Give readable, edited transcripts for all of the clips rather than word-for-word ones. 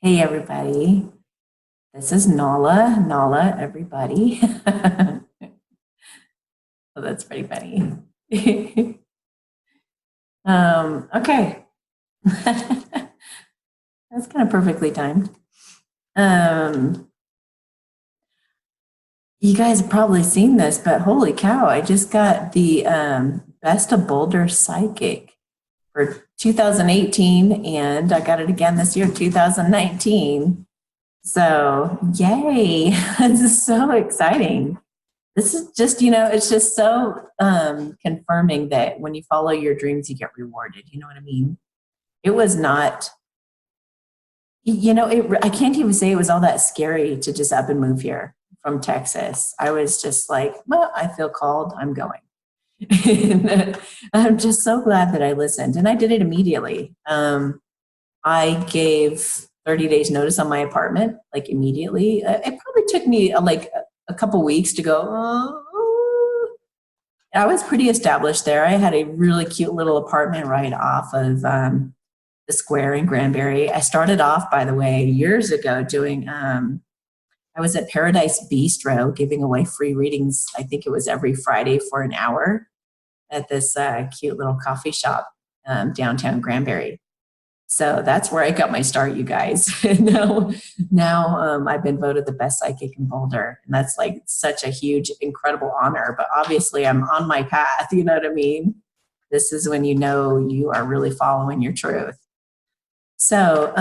Hey everybody, this is Nala. Nala, everybody. Oh, that's pretty funny. Okay. That's kind of perfectly timed. You guys have probably seen this, but holy cow, I just got the Best of Boulder Psychic for 2018, and I got it again this year, 2019. So, yay. This is so exciting. This is just, it's just so confirming that when you follow your dreams, you get rewarded. You know what I mean? It was not, I can't even say it was all that scary to just up and move here from Texas. I was just like, well, I feel called, I'm going. And I'm just so glad that I listened. And I did it immediately. I gave 30 days notice on my apartment, like immediately. It probably took me like a couple weeks to go, oh. I was pretty established there. I had a really cute little apartment right off of the square in Granbury. I started off, by the way, years ago doing, I was at Paradise Bistro giving away free readings. I think it was every Friday for an hour at this cute little coffee shop downtown Granbury. So that's where I got my start, you guys. now I've been voted the best psychic in Boulder. And that's like such a huge, incredible honor. But obviously I'm on my path, you know what I mean? This is when you know you are really following your truth. So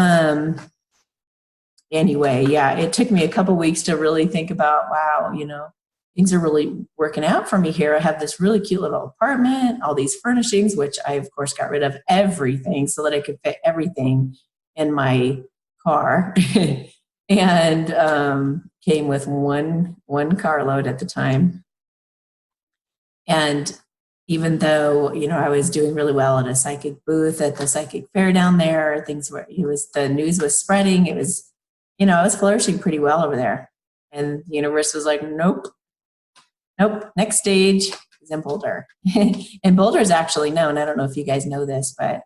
anyway, yeah, it took me a couple weeks to really think about, wow, things are really working out for me here. I have this really cute little apartment, all these furnishings, which I, of course, got rid of everything so that I could fit everything in my car. And came with one carload at the time. And even though, I was doing really well at a psychic booth at the psychic fair down there, the news was spreading. It was, I was flourishing pretty well over there. And the universe was like, nope, next stage is in Boulder. And Boulder is actually known, I don't know if you guys know this, but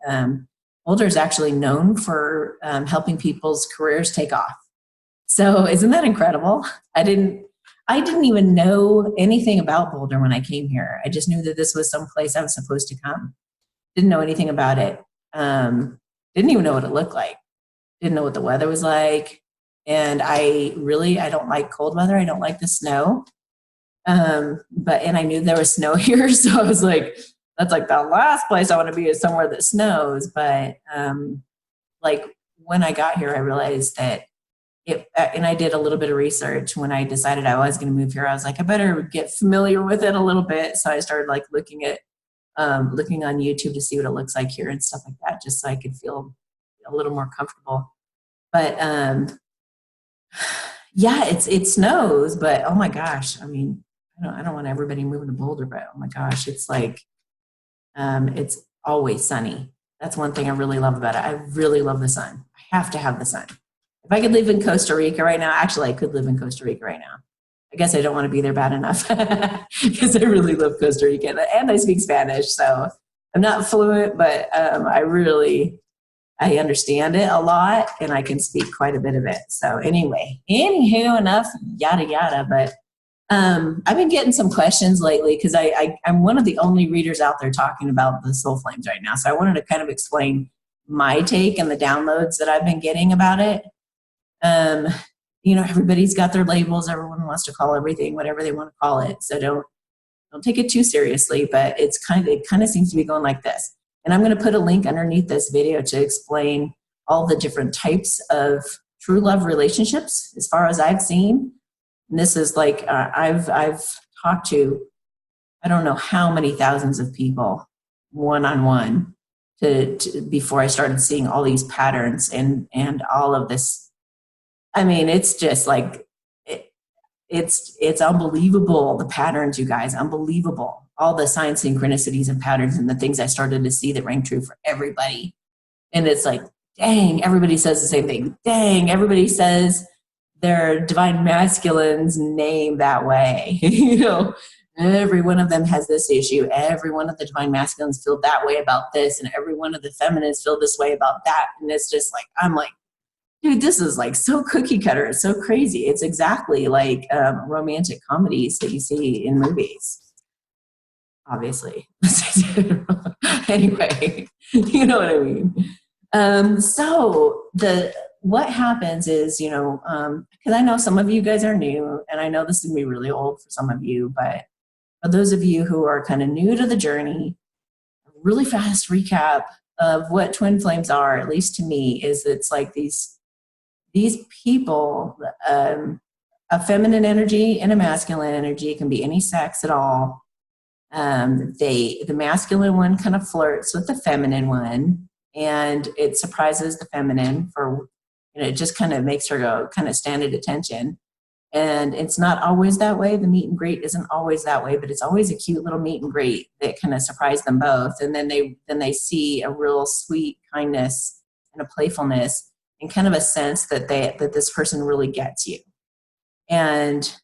Boulder is actually known for helping people's careers take off. So isn't that incredible? I didn't even know anything about Boulder when I came here. I just knew that this was some place I was supposed to come. Didn't know anything about it. Didn't even know what it looked like. Didn't know what the weather was like. And I don't like cold weather. I don't like the snow. And I knew there was snow here. So I was like, that's like the last place I want to be, is somewhere that snows. But like when I got here, I realized that and I did a little bit of research when I decided I was going to move here. I was like, I better get familiar with it a little bit. So I started like looking on YouTube to see what it looks like here and stuff like that, just so I could feel a little more comfortable. But yeah, it snows, but oh my gosh, I mean, I don't want everybody moving to Boulder, but oh my gosh, it's like it's always sunny. That's one thing I really love about it. I really love the sun. I have to have the sun. If I could live in Costa Rica right now, actually I could live in Costa Rica right now. I guess I don't want to be there bad enough because I really love Costa Rica and I speak Spanish. So I'm not fluent, but I understand it a lot and I can speak quite a bit of it. So anyway, anywho, enough yada yada. But I've been getting some questions lately because I'm one of the only readers out there talking about the soul flames right now. So I wanted to kind of explain my take and the downloads that I've been getting about it. Everybody's got their labels. Everyone wants to call everything whatever they want to call it. So don't take it too seriously, but it kind of seems to be going like this. And I'm going to put a link underneath this video to explain all the different types of true love relationships as far as I've seen. And this is like, I've talked to, I don't know how many thousands of people one-on-one before I started seeing all these patterns and all of this. I mean, it's just like, it's unbelievable, the patterns, you guys, unbelievable. All the sign synchronicities and patterns and the things I started to see that rang true for everybody. And it's like, dang, everybody says the same thing. Dang, everybody says their divine masculine's name that way. Every one of them has this issue. Every one of the divine masculines feel that way about this. And every one of the feminines feel this way about that. And it's just like, I'm like, dude, this is like so cookie cutter. It's so crazy. It's exactly like romantic comedies that you see in movies. Obviously. Anyway, you know what I mean? So what happens is, because I know some of you guys are new, and I know this is going to be really old for some of you, but for those of you who are kind of new to the journey, a really fast recap of what twin flames are, at least to me, is it's like these people, a feminine energy and a masculine energy. It can be any sex at all. The masculine one kind of flirts with the feminine one, and it surprises the feminine for, it just kind of makes her go kind of stand at attention. And it's not always that way. The meet and greet isn't always that way, but it's always a cute little meet and greet that kind of surprise them both. And then they see a real sweet kindness and a playfulness and kind of a sense that this person really gets you. And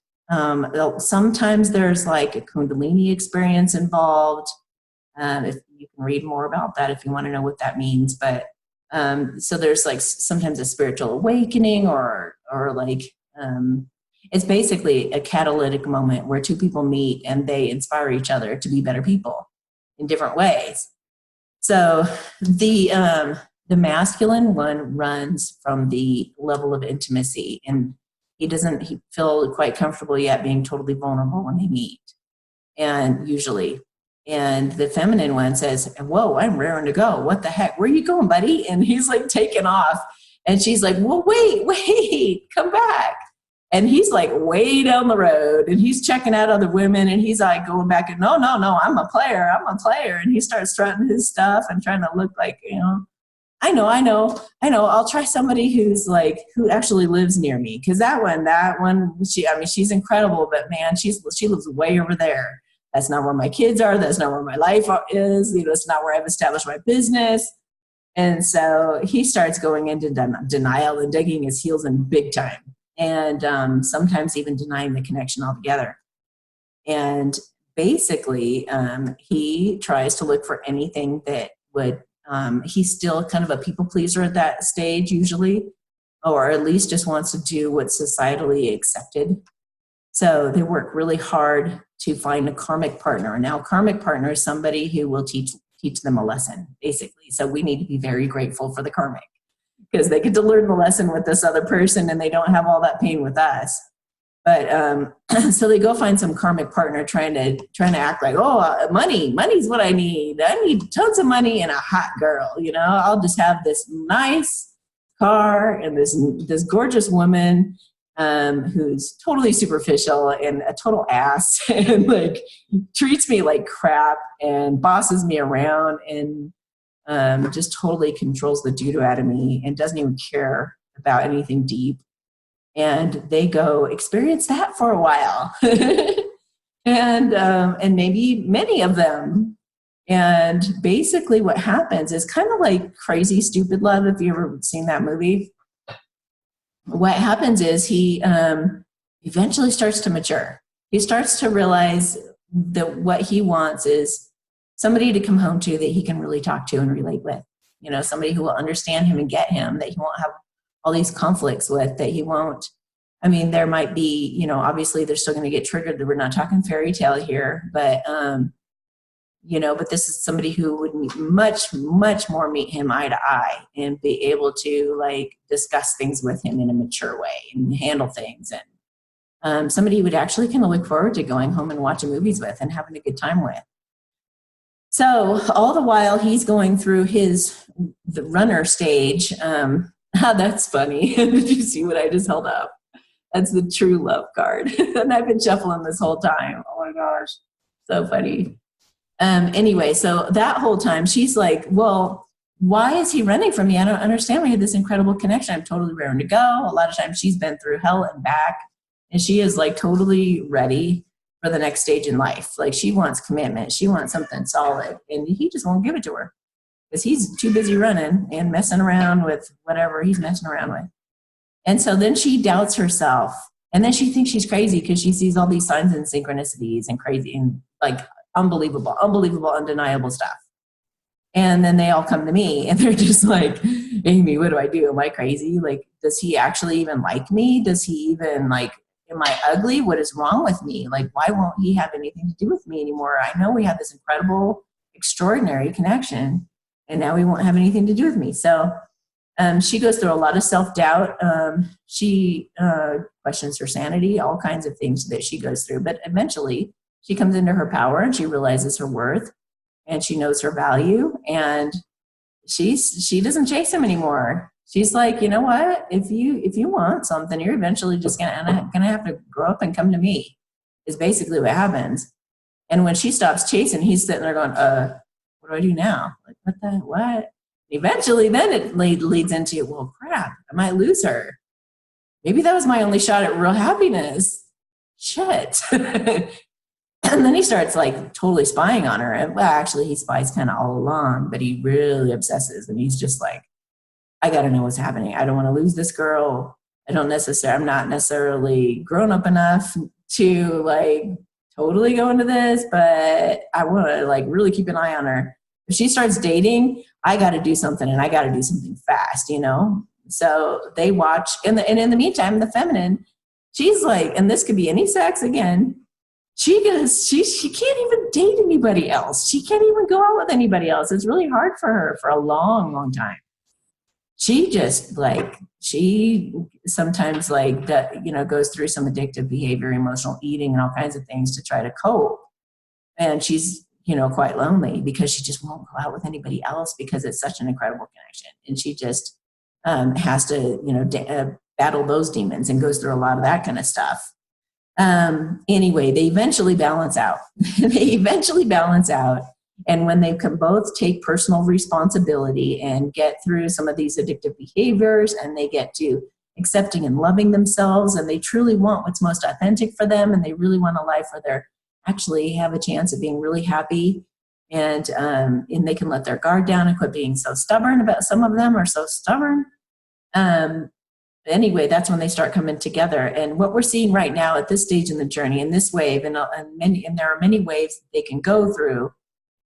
sometimes there's like a Kundalini experience involved. If you can read more about that if you want to know what that means. But so there's like sometimes a spiritual awakening or like it's basically a catalytic moment where two people meet and they inspire each other to be better people in different ways. So the masculine one runs from the level of intimacy, and he doesn't feel quite comfortable yet being totally vulnerable when they meet, and usually. And the feminine one says, whoa, I'm raring to go. What the heck? Where are you going, buddy? And he's like taking off. And she's like, well, wait, come back. And he's like way down the road, and he's checking out other women, and he's like going back and no, I'm a player. And he starts strutting his stuff and trying to look like, I know. I'll try somebody who actually lives near me. Cause that one, she's incredible, but man, she lives way over there. That's not where my kids are. That's not where my life is. It's not where I've established my business. And so he starts going into denial and digging his heels in big time. And sometimes even denying the connection altogether. And basically, he tries to look for anything that would, he's still kind of a people pleaser at that stage usually, or at least just wants to do what's societally accepted. So they work really hard to find a karmic partner. And now karmic partner is somebody who will teach them a lesson, basically. So we need to be very grateful for the karmic, because they get to learn the lesson with this other person and they don't have all that pain with us. But so they go find some karmic partner trying to act like, money's what I need. I need tons of money and a hot girl. I'll just have this nice car and this gorgeous woman who's totally superficial and a total ass and like treats me like crap and bosses me around and just totally controls the doo-doo out of me and doesn't even care about anything deep. And they go experience that for a while. and maybe many of them. And basically what happens is kind of like Crazy Stupid Love, if you ever seen that movie. What happens is he eventually starts to mature. He starts to realize that what he wants is somebody to come home to that he can really talk to and relate with. Somebody who will understand him and get him, that he won't have all these conflicts with, that he won't. There might be, obviously they're still going to get triggered that we're not talking fairy tale here, but, but this is somebody who would much, much more meet him eye to eye and be able to like discuss things with him in a mature way and handle things. And somebody who would actually kind of look forward to going home and watching movies with and having a good time with. So all the while he's going through the runner stage. That's funny. Did you see what I just held up? That's the true love card. And I've been shuffling this whole time. Oh my gosh. So funny. Anyway, so that whole time she's like, well, why is he running from me? I don't understand. We had this incredible connection. I'm totally raring to go. A lot of times she's been through hell and back, and she is like totally ready for the next stage in life. Like she wants commitment. She wants something solid, and he just won't give it to her because he's too busy running and messing around with whatever he's messing around with. And so then she doubts herself, and then she thinks she's crazy because she sees all these signs and synchronicities and crazy and like unbelievable, undeniable stuff. And then they all come to me and they're just like, Amy, what do I do? Am I crazy? Like, does he actually even like me? Does he even like, am I ugly? What is wrong with me? Like, why won't he have anything to do with me anymore? I know we had this incredible, extraordinary connection, and now he won't have anything to do with me. So she goes through a lot of self-doubt. She questions her sanity, all kinds of things that she goes through. But eventually she comes into her power and she realizes her worth and she knows her value. And she doesn't chase him anymore. She's like, you know what? If you want something, you're eventually just gonna have to grow up and come to me, is basically what happens. And when she stops chasing, he's sitting there going, what do I do now? Like, what? Eventually, then it leads into, well, crap, I might lose her. Maybe that was my only shot at real happiness. Shit. And then he starts like totally spying on her. And well, actually, he spies kind of all along, but he really obsesses. And he's just like, I got to know what's happening. I don't want to lose this girl. I'm not necessarily grown up enough to like totally go into this, but I want to like really keep an eye on her. If she starts dating, I got to do something, and I got to do something fast, you know? So they watch, and in the meantime, the feminine, she's like, and this could be any sex again, she can't even date anybody else. She can't even go out with anybody else. It's really hard for her for a long, long time. She just like, she sometimes like that, you know, goes through some addictive behavior, emotional eating, and all kinds of things to try to cope. And she's, you know, quite lonely because she just won't go out with anybody else because it's such an incredible connection. And she just has to, you know, battle those demons and goes through a lot of that kind of stuff. Anyway, they eventually balance out. And when they can both take personal responsibility and get through some of these addictive behaviors, and they get to accepting and loving themselves, and they truly want what's most authentic for them, and they really want a life where they're actually have a chance of being really happy, and they can let their guard down and quit being so stubborn. About some of them are so stubborn. Anyway, that's when they start coming together. And what we're seeing right now at this stage in the journey, in this wave, and there are many waves they can go through.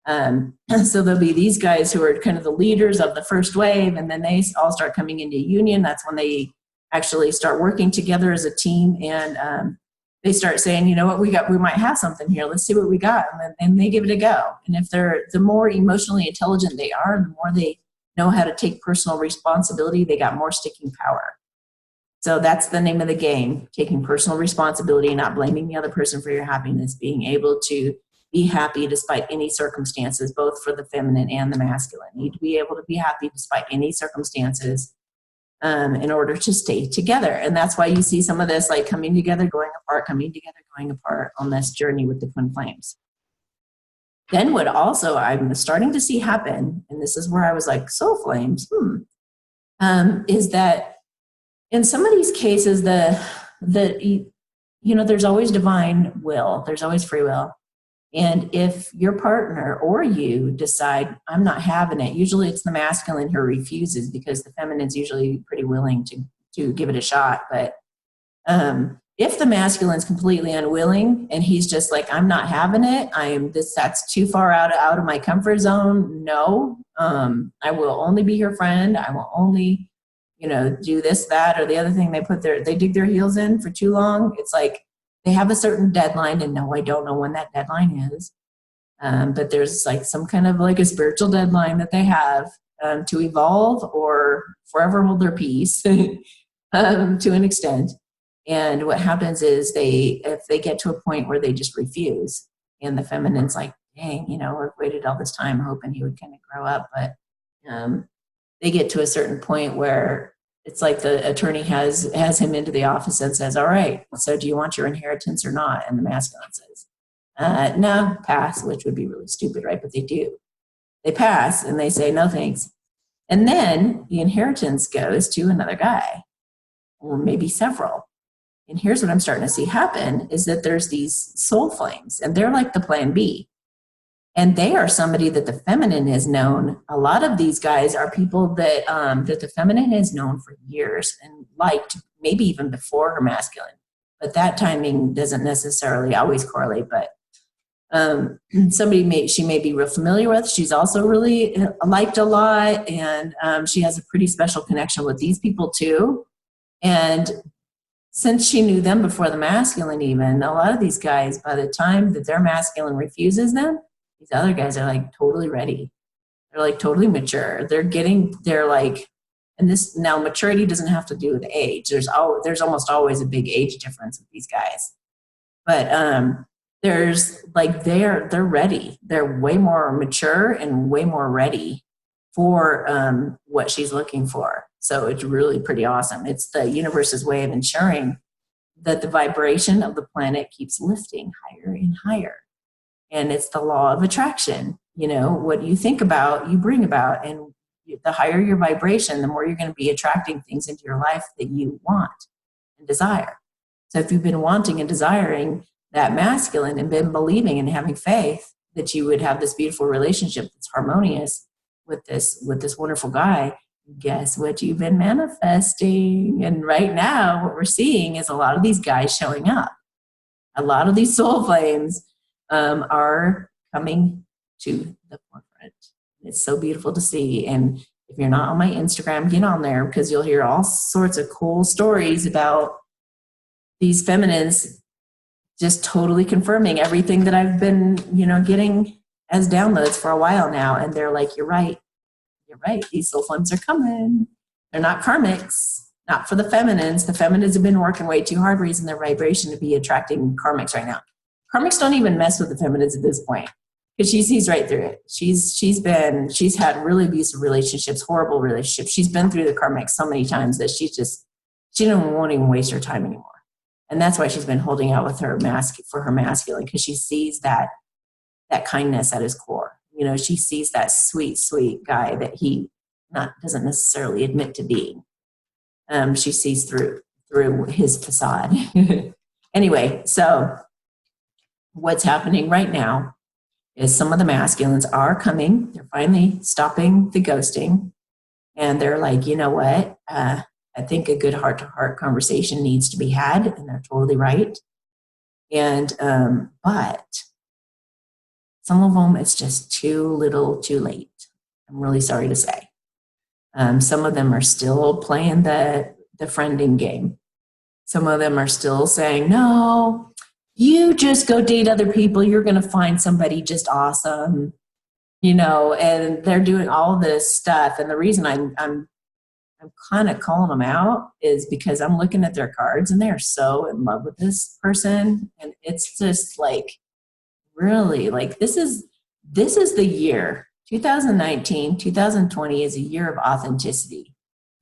So there'll be these guys who are kind of the leaders of the first wave, and then they all start coming into union. That's when they actually start working together as a team, and they start saying, you know what, we might have something here. Let's see what we got, and they give it a go. And if the more emotionally intelligent they are, the more they know how to take personal responsibility, they got more sticking power. So that's the name of the game: taking personal responsibility, not blaming the other person for your happiness, being able to be happy despite any circumstances, both for the feminine and the masculine. You need to be able to be happy despite any circumstances in order to stay together. And that's why you see some of this like coming together, going apart, coming together, going apart on this journey with the twin flames. Then what also I'm starting to see happen, and this is where I was like, soul flames, is that in some of these cases, there's always divine will, there's always free will. And if your partner or you decide, I'm not having it, usually it's the masculine who refuses, because the feminine's usually pretty willing to give it a shot. But if the masculine's completely unwilling and he's just like, I'm not having it, that's too far out of my comfort zone. No, I will only be your friend. I will only, do this, that, or the other thing. They dig their heels in for too long. It's like, they have a certain deadline, and no, I don't know when that deadline is. But there's like some kind of like a spiritual deadline that they have to evolve or forever hold their peace to an extent. And what happens is if they get to a point where they just refuse, and the feminine's like, dang, we've waited all this time hoping he would kind of grow up. But they get to a certain point where it's like the attorney has him into the office and says, all right, so do you want your inheritance or not? And the masculine says, no, pass, which would be really stupid, right? But they do. They pass and they say, no, thanks. And then the inheritance goes to another guy, or maybe several. And here's what I'm starting to see happen is that there's these soul flames, and they're like the plan B. And they are somebody that the feminine has known. A lot of these guys are people that the feminine has known for years and liked, maybe even before her masculine. But that timing doesn't necessarily always correlate. But Somebody she may be real familiar with. She's also really liked a lot, and she has a pretty special connection with these people too. And since she knew them before the masculine, even a lot of these guys, by the time that their masculine refuses them, these other guys are like totally ready. They're like totally mature. They're like, and this now maturity doesn't have to do with age. There's almost always a big age difference with these guys, but there's like they're ready. They're way more mature and way more ready for what she's looking for. So it's really pretty awesome. It's the universe's way of ensuring that the vibration of the planet keeps lifting higher and higher. And it's the law of attraction. You know, what you think about, you bring about. And the higher your vibration, the more you're going to be attracting things into your life that you want and desire. So if you've been wanting and desiring that masculine and been believing and having faith that you would have this beautiful relationship that's harmonious with this wonderful guy, guess what you've been manifesting? And right now, what we're seeing is a lot of these guys showing up. A lot of these soul flames are coming to the forefront. It's so beautiful to see. And if you're not on my Instagram, get on there, because you'll hear all sorts of cool stories about these feminines just totally confirming everything that I've been, getting as downloads for a while now. And they're like, you're right. These soul flames are coming. They're not karmics, not for the feminines. The feminines have been working way too hard, raising their vibration to be attracting karmics right now. Karmics don't even mess with the feminines at this point, because she sees right through it. She's had really abusive relationships, horrible relationships. She's been through the karmics so many times that she won't even waste her time anymore. And that's why she's been holding out with her for her masculine, because she sees that kindness at his core. She sees that sweet, sweet guy that he doesn't necessarily admit to being. She sees through his facade. Anyway, so what's happening right now is some of the masculines are coming. They're finally stopping the ghosting. And they're like, you know what? I think a good heart-to-heart conversation needs to be had. And they're totally right. And, but some of them, it's just too little, too late. I'm really sorry to say. Some of them are still playing the friending game. Some of them are still saying, no, you just go date other people. You're going to find somebody just awesome, and they're doing all this stuff. And the reason I'm kind of calling them out is because I'm looking at their cards and they're so in love with this person. And it's just like, really, like this is the year 2019, 2020 is a year of authenticity.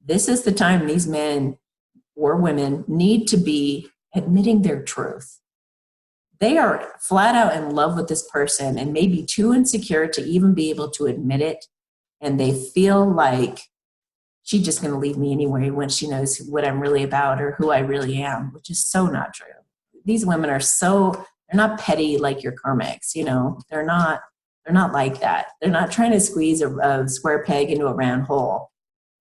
This is the time these men or women need to be admitting their truth. They are flat out in love with this person and maybe too insecure to even be able to admit it. And they feel like she's just going to leave me anyway when she knows what I'm really about or who I really am, which is so not true. These women are they're not petty like your karmics, they're not like that. They're not trying to squeeze a square peg into a round hole.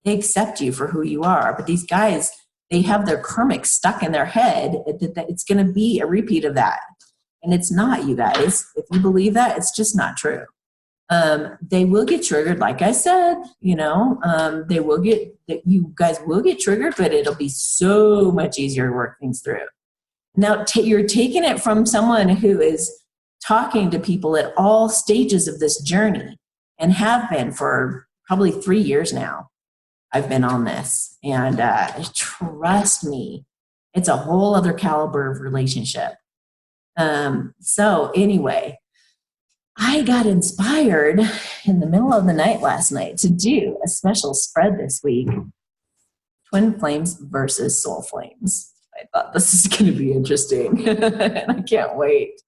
They accept you for who you are. But these guys, they have their karmic stuck in their head that it's going to be a repeat of that. And it's not, you guys. If you believe that, it's just not true. They will get triggered, like I said, you guys will get triggered, but it'll be so much easier to work things through. Now, you're taking it from someone who is talking to people at all stages of this journey and have been for probably 3 years now. I've been on this, and trust me, it's a whole other caliber of relationship. So anyway, I got inspired in the middle of the night last night to do a special spread this week, Twin Flames versus Soul Flames. I thought this is going to be interesting, and I can't wait.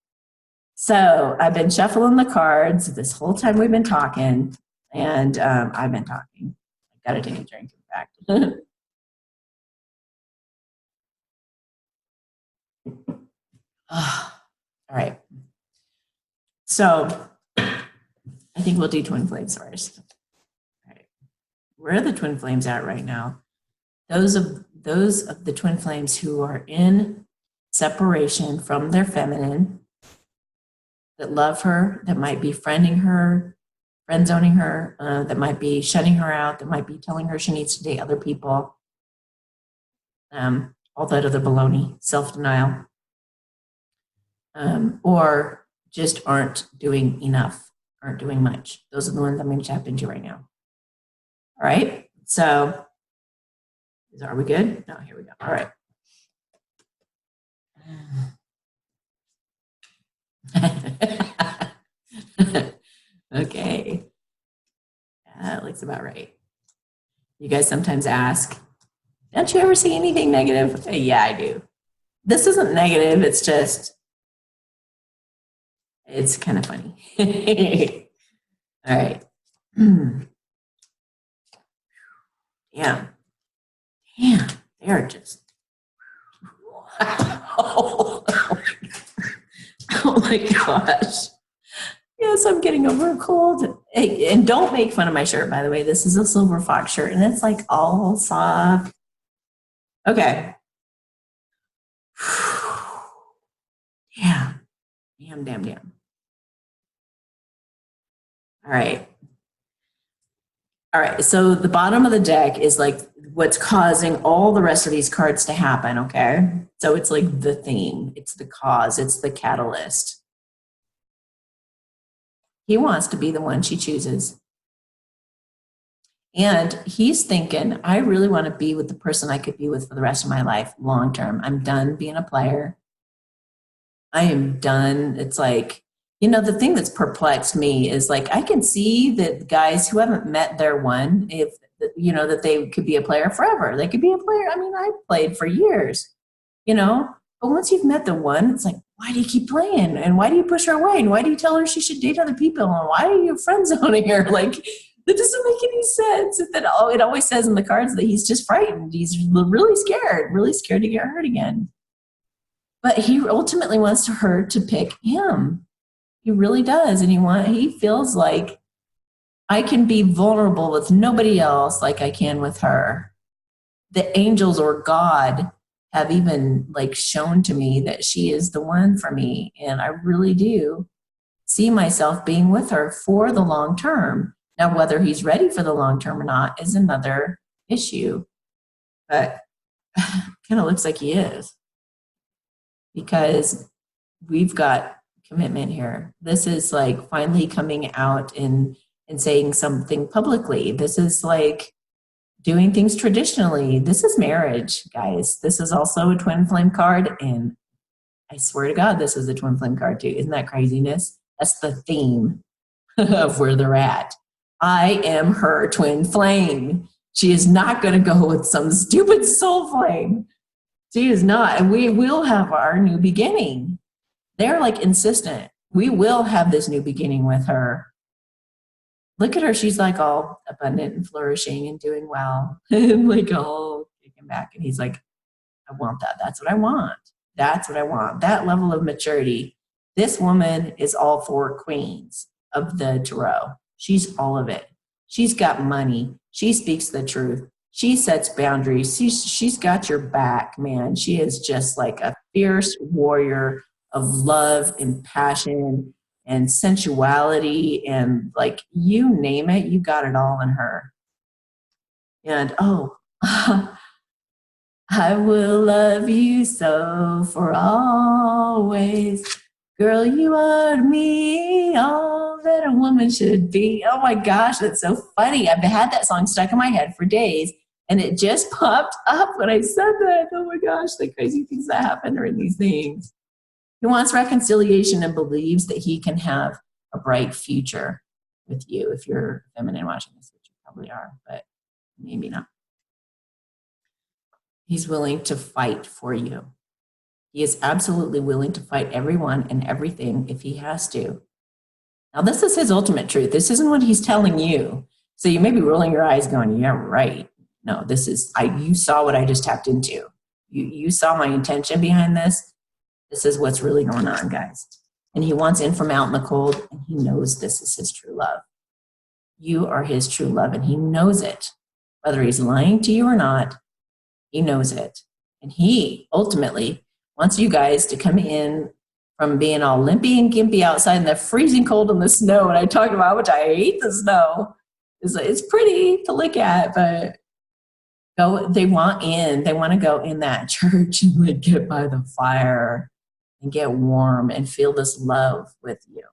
So I've been shuffling the cards this whole time we've been talking, and I've been talking. I got to take a drink, in fact. All right. So I think we'll do Twin Flames first. All right. Where are the Twin Flames at right now? Those of the Twin Flames who are in separation from their feminine, that love her, that might be friending her, friend zoning her, that might be shutting her out, that might be telling her she needs to date other people, all that other baloney, self-denial, or just aren't doing enough, aren't doing much. Those are the ones I'm going to tap into right now. All right, so are we good? No, here we go. All right. Okay. That looks about right. You guys sometimes ask, don't you ever see anything negative? Yeah, I do. This isn't negative. It's just, it's kind of funny. All right. Yeah. Yeah. They're just, oh my gosh. Yes, I'm getting over a cold. Hey, and don't make fun of my shirt, by the way. This is a silver fox shirt, and it's like all soft. Okay. Yeah. Damn. All right. All right. So the bottom of the deck is like what's causing all the rest of these cards to happen, okay? So it's like the theme. It's the cause. It's the catalyst. He wants to be the one she chooses. And he's thinking, I really want to be with the person I could be with for the rest of my life, long term. I'm done being a player. I am done. It's like, you know, the thing that's perplexed me is like, I can see that guys who haven't met their one, if, you know, that they could be a player forever. They could be a player. I mean, I played for years, you know, but once you've met the one, it's like, why do you keep playing? And why do you push her away? And why do you tell her she should date other people? And why are you friend zoning her? Like, that doesn't make any sense. That it always says in the cards that he's just frightened. He's really scared to get hurt again. But he ultimately wants her to pick him. He really does. And he feels like I can be vulnerable with nobody else like I can with her. The angels or God have even like shown to me that she is the one for me. And I really do see myself being with her for the long term. Now, whether he's ready for the long term or not is another issue. But kind of looks like he is. Because we've got commitment here. This is like finally coming out and saying something publicly. This is like doing things traditionally. This is marriage, guys. This is also a twin flame card. And I swear to God, this is a twin flame card too. Isn't that craziness? That's the theme of where they're at. I am her twin flame. She is not going to go with some stupid soul flame. She is not. And we will have our new beginning. They're like insistent. We will have this new beginning with her. Look at her. She's like all abundant and flourishing and doing well. And like all kicking back. And he's like, I want that. That's what I want. That's what I want. That level of maturity. This woman is all four queens of the tarot. She's all of it. She's got money. She speaks the truth. She sets boundaries. She's got your back, man. She is just like a fierce warrior of love and passion and sensuality and like you name it, you got it all in her. And I will love you so for always. Girl, you are to me all that a woman should be. Oh my gosh, that's so funny. I've had that song stuck in my head for days. And it just popped up when I said that. Oh my gosh, the crazy things that happen are in these things. He wants reconciliation and believes that he can have a bright future with you. If you're feminine watching this, which you probably are, but maybe not. He's willing to fight for you. He is absolutely willing to fight everyone and everything if he has to. Now, this is his ultimate truth. This isn't what he's telling you. So you may be rolling your eyes going, yeah, right. No, this is, you saw what I just tapped into. You saw my intention behind this. This is what's really going on, guys. And he wants in from out in the cold, and he knows this is his true love. You are his true love, and he knows it. Whether he's lying to you or not, he knows it. And he ultimately wants you guys to come in from being all limpy and gimpy outside in the freezing cold in the snow. And I talked about how much I hate the snow. It's pretty to look at, but they want to go in that church and like get by the fire and get warm and feel this love with you.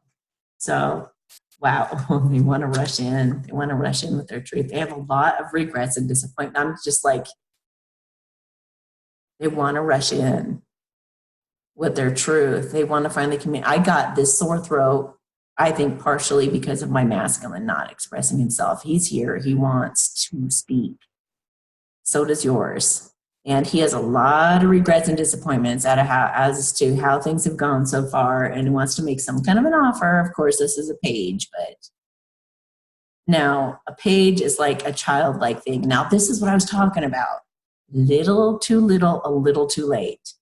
So, wow, they want to rush in. They want to rush in with their truth. They have a lot of regrets and disappointment. I'm just like, they want to rush in with their truth. They want to finally commit. I got this sore throat, I think partially because of my masculine not expressing himself. He's here. He wants to speak. So does yours. And he has a lot of regrets and disappointments as to how things have gone so far, and wants to make some kind of an offer. Of course, this is a page, but now a page is like a childlike thing. Now, this is what I was talking about. Little too little, a little too late.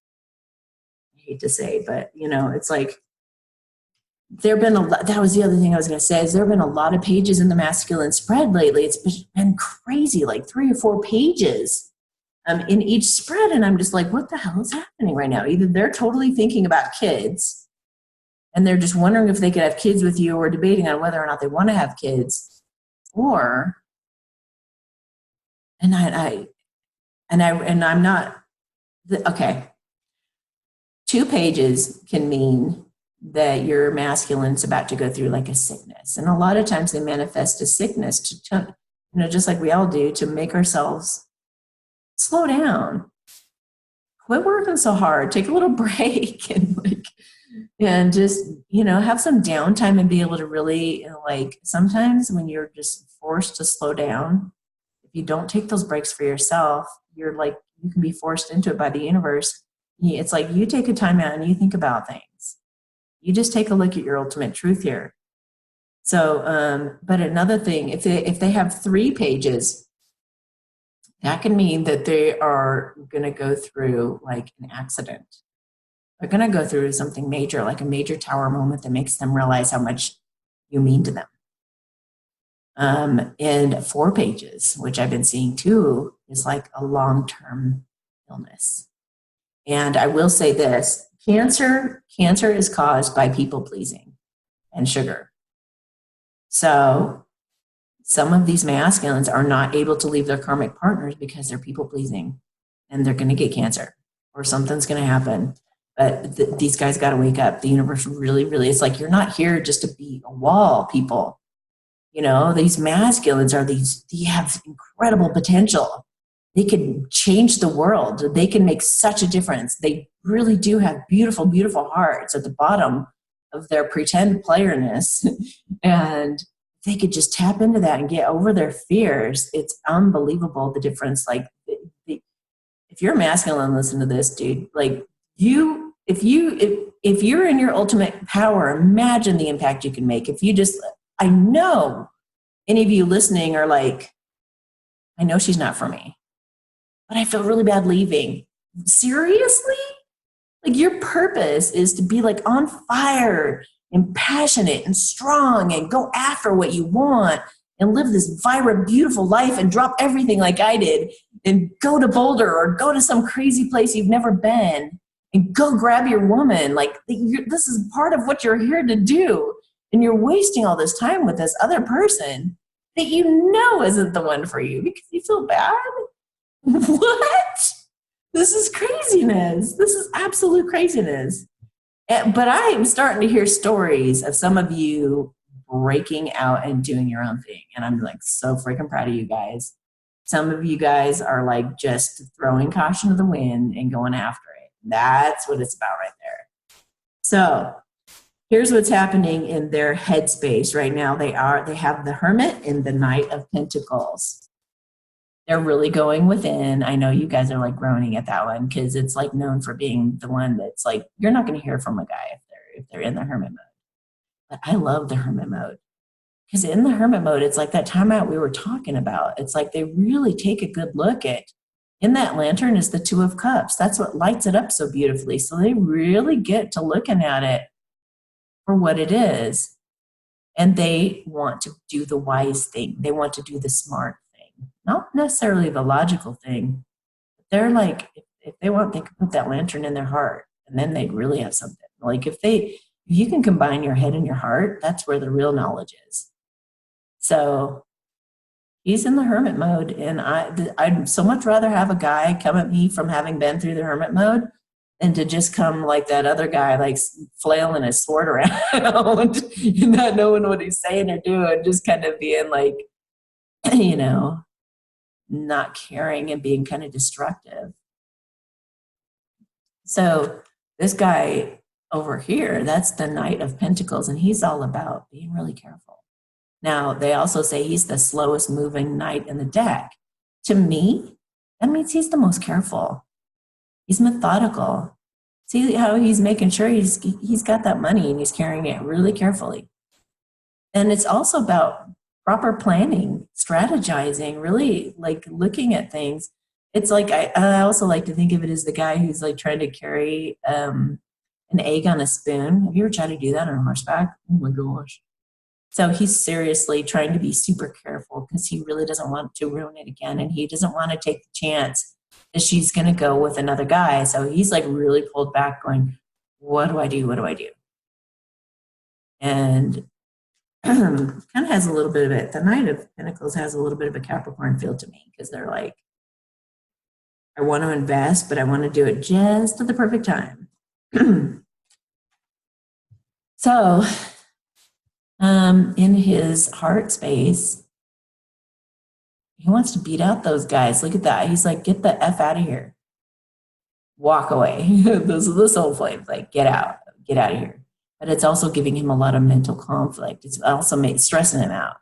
I hate to say, but it's like there have been a lot. That was the other thing I was going to say, is there have been a lot of pages in the masculine spread lately. It's been crazy, like 3 or 4 pages in each spread. And I'm just like, what the hell is happening right now? Either they're totally thinking about kids and they're just wondering if they could have kids with you, or debating on whether or not they want to have kids, or, I'm not, okay. 2 pages can mean that your masculine's about to go through like a sickness. And a lot of times they manifest a sickness to just like we all do, to make ourselves slow down, quit working so hard, take a little break, and just, have some downtime and be able to really, sometimes when you're just forced to slow down, if you don't take those breaks for yourself, you can be forced into it by the universe. It's like you take a time out and you think about things. You just take a look at your ultimate truth here. So, but another thing, if they have 3 pages, that can mean that they are going to go through like an accident. They're going to go through something major, like a major tower moment that makes them realize how much you mean to them. And 4 pages, which I've been seeing too, is like a long-term illness. And I will say this, cancer is caused by people pleasing and sugar. So some of these masculines are not able to leave their karmic partners because they're people pleasing, and they're going to get cancer or something's going to happen. But these guys got to wake up. The universe really, really, it's like, you're not here just to be a wall, people. These masculines they have incredible potential. They can change the world. They can make such a difference. They really do have beautiful, beautiful hearts at the bottom of their pretend playerness. And they could just tap into that and get over their fears. It's unbelievable, the difference. Like, if you're masculine, listen to this, dude. Like, if you're in your ultimate power, imagine the impact you can make. I know any of you listening are like, I know she's not for me, but I feel really bad leaving. Seriously? Like, your purpose is to be like on fire and passionate and strong and go after what you want and live this vibrant, beautiful life and drop everything like I did and go to Boulder or go to some crazy place you've never been and go grab your woman. Like, this is part of what you're here to do. And you're wasting all this time with this other person that isn't the one for you because you feel bad. What? This is craziness. This is absolute craziness. But I am starting to hear stories of some of you breaking out and doing your own thing. And I'm like so freaking proud of you guys. Some of you guys are like just throwing caution to the wind and going after it. That's what it's about right there. So here's what's happening in their headspace right now. They have the Hermit and the Knight of Pentacles. They're really going within. I know you guys are like groaning at that one because it's like known for being the one that's like, you're not going to hear from a guy if they're in the Hermit mode. But I love the Hermit mode because in the Hermit mode, it's like that time out we were talking about. It's like they really take a good look at. In that lantern is the 2 of Cups. That's what lights it up so beautifully. So they really get to looking at it for what it is. And they want to do the wise thing. They want to do the smart thing. Not necessarily the logical thing. They're like, if they want, they can put that lantern in their heart and then they'd really have something. Like if you can combine your head and your heart, that's where the real knowledge is. So he's in the hermit mode, and I'd so much rather have a guy come at me from having been through the hermit mode than to just come like that other guy, like flailing his sword around and not knowing what he's saying or doing, just kind of being like, you know, not caring and being kind of destructive. So this guy over here, that's the Knight of Pentacles, and he's all about being really careful. Now, they also say he's the slowest moving knight in the deck. To me, that means he's the most careful. He's methodical. See how he's making sure he's got that money and he's carrying it really carefully. And it's also about proper planning, strategizing, really like looking at things. It's like, I also like to think of it as the guy who's like trying to carry an egg on a spoon. Have you ever tried to do that on horseback? Oh my gosh. So he's seriously trying to be super careful because he really doesn't want to ruin it again. And he doesn't want to take the chance that she's going to go with another guy. So he's like really pulled back going, what do I do? What do I do? And kind of has a little bit of it. The Knight of Pentacles has a little bit of a Capricorn feel to me because they're like, I want to invest, but I want to do it just at the perfect time. So, in his heart space, he wants to beat out those guys. Look at that. He's like, get the F out of here. Walk away. Those are the soul flames. Like, get out of here. But it's also giving him a lot of mental conflict. It's also stressing him out.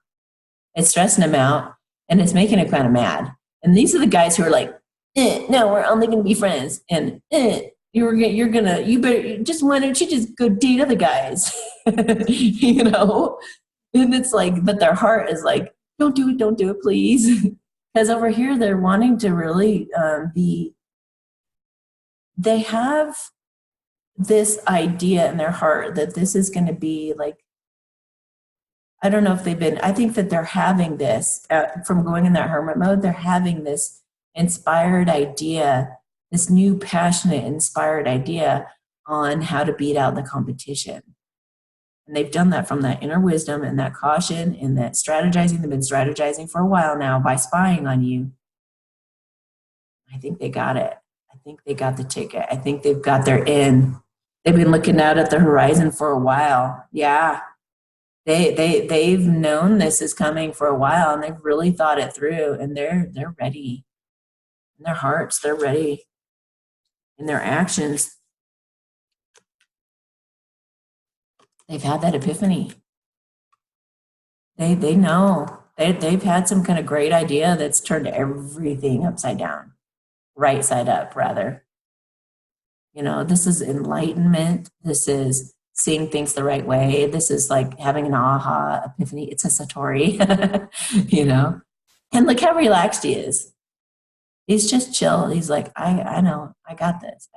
It's stressing him out, and it's making him kind of mad. And these are the guys who are like, no, we're only going to be friends. And you better just, why don't you just go date other guys? You know? And it's like, but their heart is like, don't do it, please. Because over here, they're wanting to really they have this idea in their heart that this is going to be like, I don't know if I think that they're having this, from going in that hermit mode, they're having this inspired idea, this new passionate inspired idea on how to beat out the competition. And they've done that from that inner wisdom and that caution and that strategizing. They've been strategizing for a while now by spying on you. I think they got it. I think they got the ticket. I think they've got their in. They've been looking out at the horizon for a while. Yeah. They've known this is coming for a while, and they've really thought it through, and they're ready. In their hearts, they're ready. In their actions, they've had that epiphany. They know. They've had some kind of great idea that's turned everything upside down. Right side up, rather. You know, this is enlightenment. This is seeing things the right way. This is like having an aha epiphany. It's a Satori, you know. And look how relaxed he is. He's just chill. He's like, I know, I got this.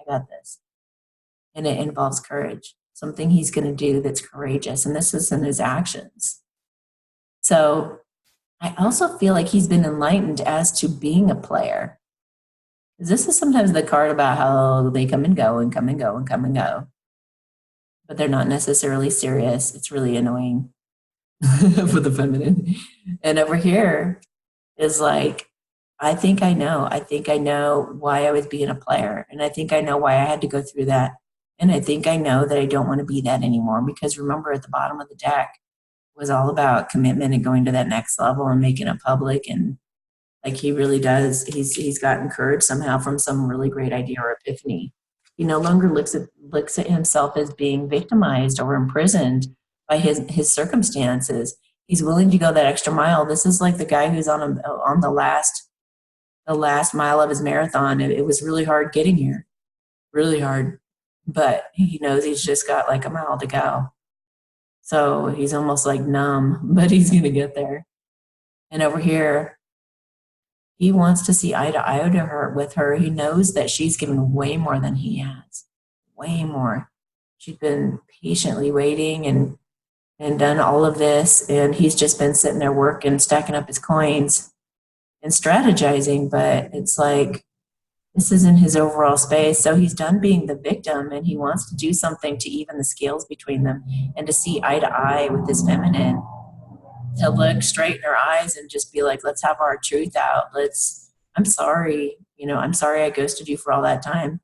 And it involves courage, something he's going to do that's courageous. And this is in his actions. So I also feel like he's been enlightened as to being a player. This is sometimes the card about how they come and go and come and go and come and go. But they're not necessarily serious. It's really annoying for the feminine. And over here is like, I think I know why I was being a player. And I think I know why I had to go through that. And I think I know that I don't want to be that anymore. Because remember, at the bottom of the deck was all about commitment and going to that next level and making it public. And like he really does, he's gotten courage somehow from some really great idea or epiphany. He no longer looks at himself as being victimized or imprisoned by his circumstances. He's willing to go that extra mile. This is like the guy who's on the last mile of his marathon. It was really hard getting here, really hard, but he knows he's just got like a mile to go. So he's almost like numb, but he's going to get there. And over here, he wants to see eye to eye with her. He knows that she's given way more than he has, way more. She's been patiently waiting and done all of this, and he's just been sitting there working, stacking up his coins and strategizing. But it's like This isn't his overall space. So he's done being the victim and he wants to do something to even the scales between them and to see eye to eye with this feminine, to look straight in her eyes and just be like, let's have our truth out. I'm sorry. I'm sorry I ghosted you for all that time.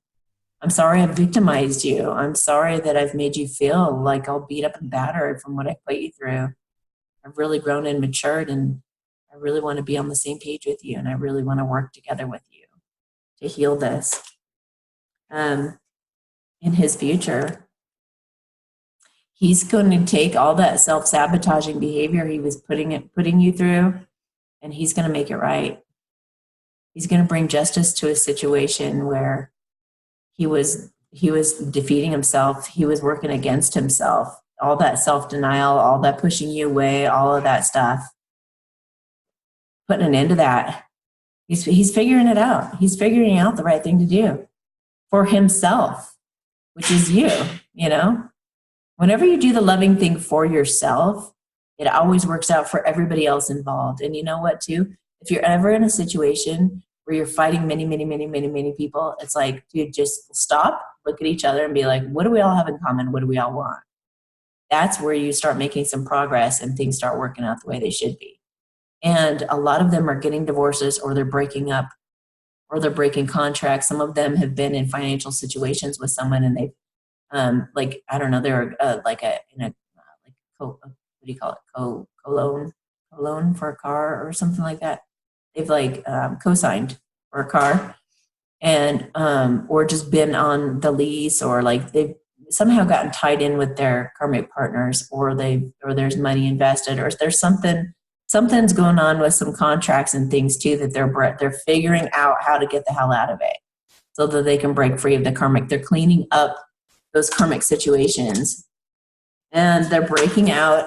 I'm sorry I've victimized you. I'm sorry that I've made you feel like all beat up and battered from what I put you through. I've really grown and matured, and I really want to be on the same page with you, and I really want to work together with you to heal this. In his future, he's going to take all that self-sabotaging behavior he was putting you through, and he's going to make it right. He's going to bring justice to a situation where he was defeating himself. He was working against himself. All that self-denial, all that pushing you away, all of that stuff. Putting an end to that. He's figuring it out. He's figuring out the right thing to do for himself, which is you, Whenever you do the loving thing for yourself, it always works out for everybody else involved. And you know what, too? If you're ever in a situation where you're fighting many, many, many, many, many people, it's like, dude, just stop, look at each other and be like, what do we all have in common? What do we all want? That's where you start making some progress and things start working out the way they should be. And a lot of them are getting divorces, or they're breaking up, or they're breaking contracts. Some of them have been in financial situations with someone, and they've I don't know, they're what do you call it? Co-loan for a car or something like that. They've co-signed for a car, and or just been on the lease, or they've somehow gotten tied in with their karmic partners, or there's money invested, or there's something's going on with some contracts and things too, that they're figuring out how to get the hell out of it so that they can break free of the karmic. They're cleaning up those karmic situations, and they're breaking out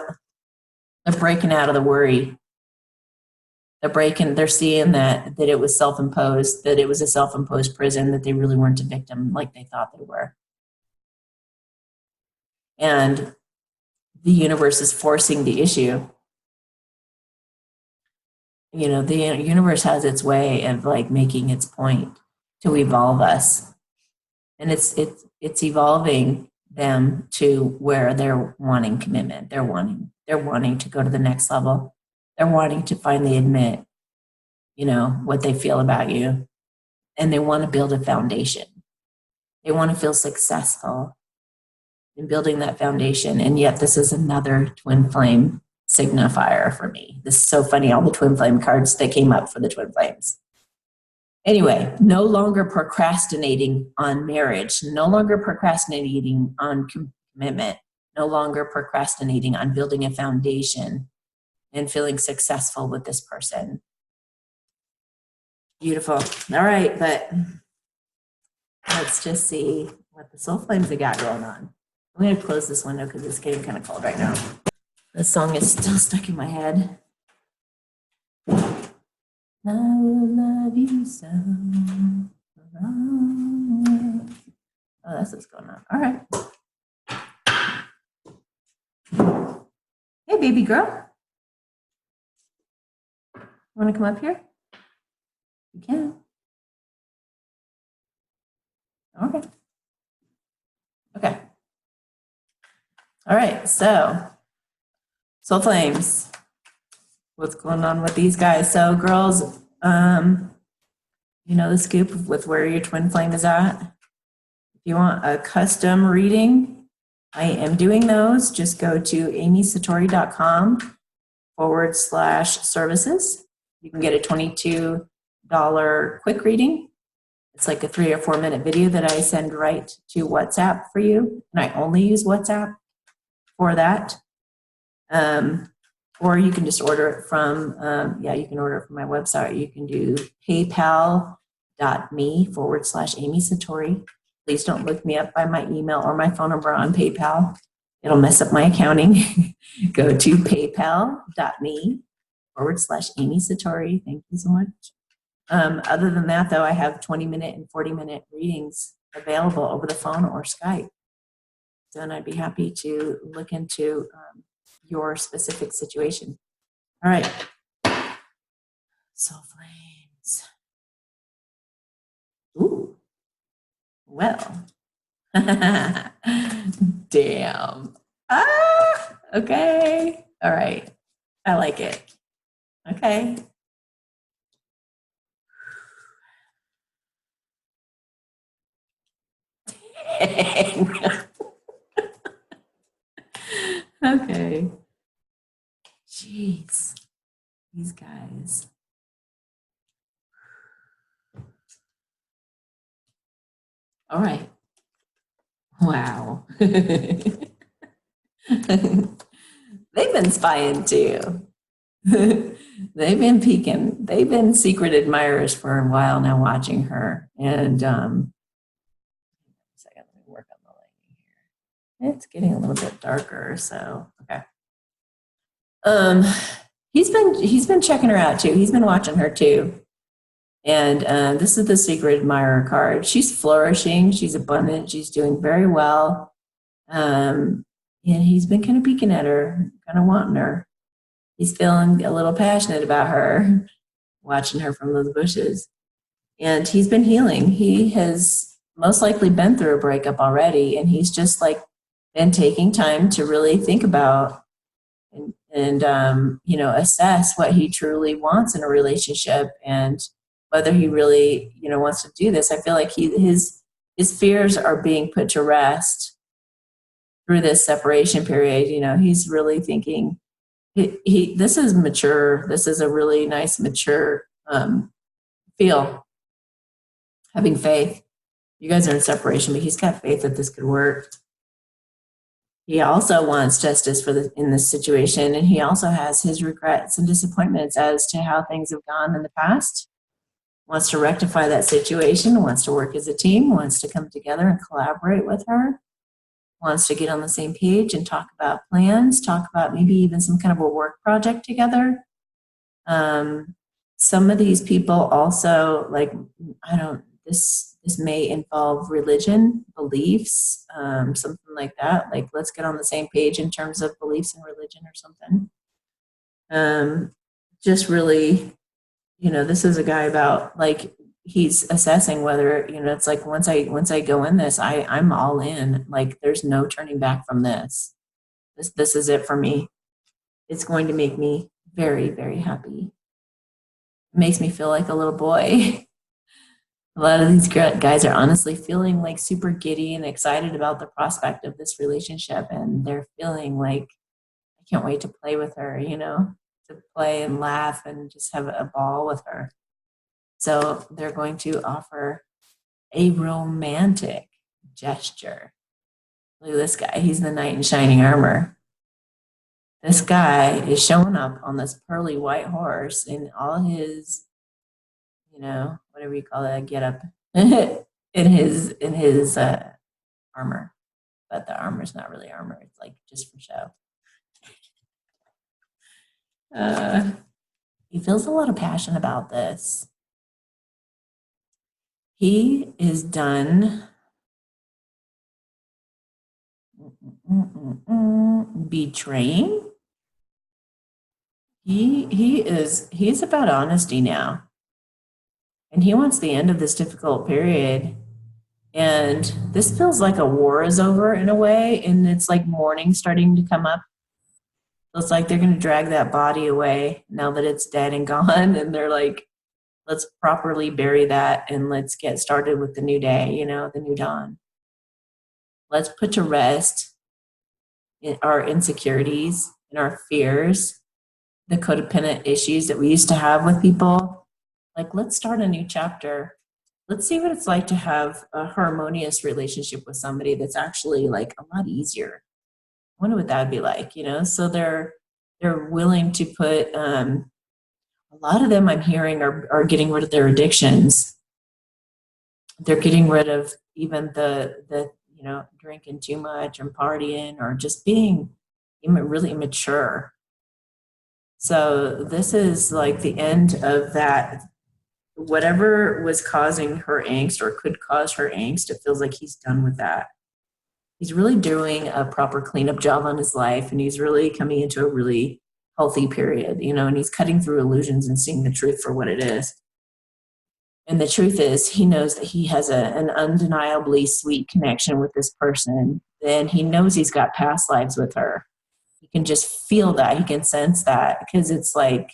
of the worry. They're seeing that it was self-imposed, that it was a self-imposed prison, that they really weren't a victim like they thought they were. And the universe is forcing the issue. The universe has its way of making its point to evolve us. And it's evolving them to where they're wanting commitment. They're wanting to go to the next level. They're wanting to finally admit, what they feel about you. And they want to build a foundation. They want to feel successful in building that foundation. And yet this is another twin flame signifier for me. This is so funny, all the twin flame cards that came up for the twin flames. Anyway, no longer procrastinating on marriage, no longer procrastinating on commitment, no longer procrastinating on building a foundation and feeling successful with this person. Beautiful. All right, but let's just see what the soul flames have got going on. I'm going to close this window because it's getting kind of cold right now. This song is still stuck in my head. I will love you so. Oh, that's what's going on. All right. Hey, baby girl. Want to come up here? You can. Okay. Okay. All right. So, soul flames. What's going on with these guys? So, girls, the scoop with where your twin flame is at. If you want a custom reading, I am doing those. Just go to amysatori.com/services. You can get a $22 quick reading. It's like a 3 or 4 minute video that I send right to WhatsApp for you. And I only use WhatsApp for that. Or you can just order it from, you can order it from my website. You can do paypal.me/amysatori. Please don't look me up by my email or my phone number on PayPal. It'll mess up my accounting. Go to paypal.me/amysatori. Thank you so much. Other than that, though, I have 20-minute and 40-minute readings available over the phone or Skype. So, and I'd be happy to look into your specific situation. All right. Soul flames. Ooh. Well. Damn. Okay. All right. I like it. Okay. Okay. Jeez. These guys. All right. Wow. They've been spying too. They've been peeking. They've been secret admirers for a while now, watching her. And second, let me work on the lighting here. It's getting a little bit darker, so okay. Um, he's been checking her out too. He's been watching her too. And this is the secret admirer card. She's flourishing. She's abundant. She's doing very well. And he's been kind of peeking at her, kind of wanting her. He's feeling a little passionate about her, watching her from those bushes. And he's been healing. He has most likely been through a breakup already, and he's just like been taking time to really think about and you know, assess what he truly wants in a relationship and whether he really, you know, wants to do this. I feel like his fears are being put to rest through this separation period. You know, he's really thinking he this is mature. This is a really nice mature feel, having faith. You guys are in separation, but he's got faith that this could work. He also wants justice in this situation, and he also has his regrets and disappointments as to how things have gone in the past. Wants to rectify that situation, wants to work as a team, wants to come together and collaborate with her, wants to get on the same page and talk about plans, talk about maybe even some kind of a work project together. Some of these people also, like, I don't, this may involve religion, beliefs, something like that. Like, let's get on the same page in terms of beliefs and religion or something. Just really, you know, this is a guy about, like, he's assessing whether, you know, it's like once I go in this, I'm all in. Like, there's no turning back from this. This is it for me. It's going to make me very, very happy. It makes me feel like a little boy. A lot of these guys are honestly feeling like super giddy and excited about the prospect of this relationship, and they're feeling like, I can't wait to play with her, you know, to play and laugh and just have a ball with her. So they're going to offer a romantic gesture. Look at this guy. He's the knight in shining armor. This guy is showing up on this pearly white horse in all his, you know, whatever you call it, get up in his armor. But the armor's not really armor. It's like just for show. He feels a lot of passion about this. He is done betraying. He's about honesty now. And he wants the end of this difficult period. And this feels like a war is over in a way, and it's like morning starting to come up. So it's like they're going to drag that body away now that it's dead and gone, and they're like, let's properly bury that and let's get started with the new day, you know, the new dawn. Let's put to rest our insecurities and our fears, the codependent issues that we used to have with people. Like, let's start a new chapter. Let's see what it's like to have a harmonious relationship with somebody that's actually like a lot easier. I wonder what that would be like, you know? So they're willing to put, a lot of them I'm hearing are getting rid of their addictions. They're getting rid of even the you know, drinking too much and partying or just being really immature. So this is like the end of that. Whatever was causing her angst or could cause her angst, it feels like he's done with that. He's really doing a proper cleanup job on his life, and he's really coming into a really healthy period, you know, and he's cutting through illusions and seeing the truth for what it is. And the truth is, he knows that he has an undeniably sweet connection with this person. And he knows he's got past lives with her. He can just feel that. He can sense that because it's like,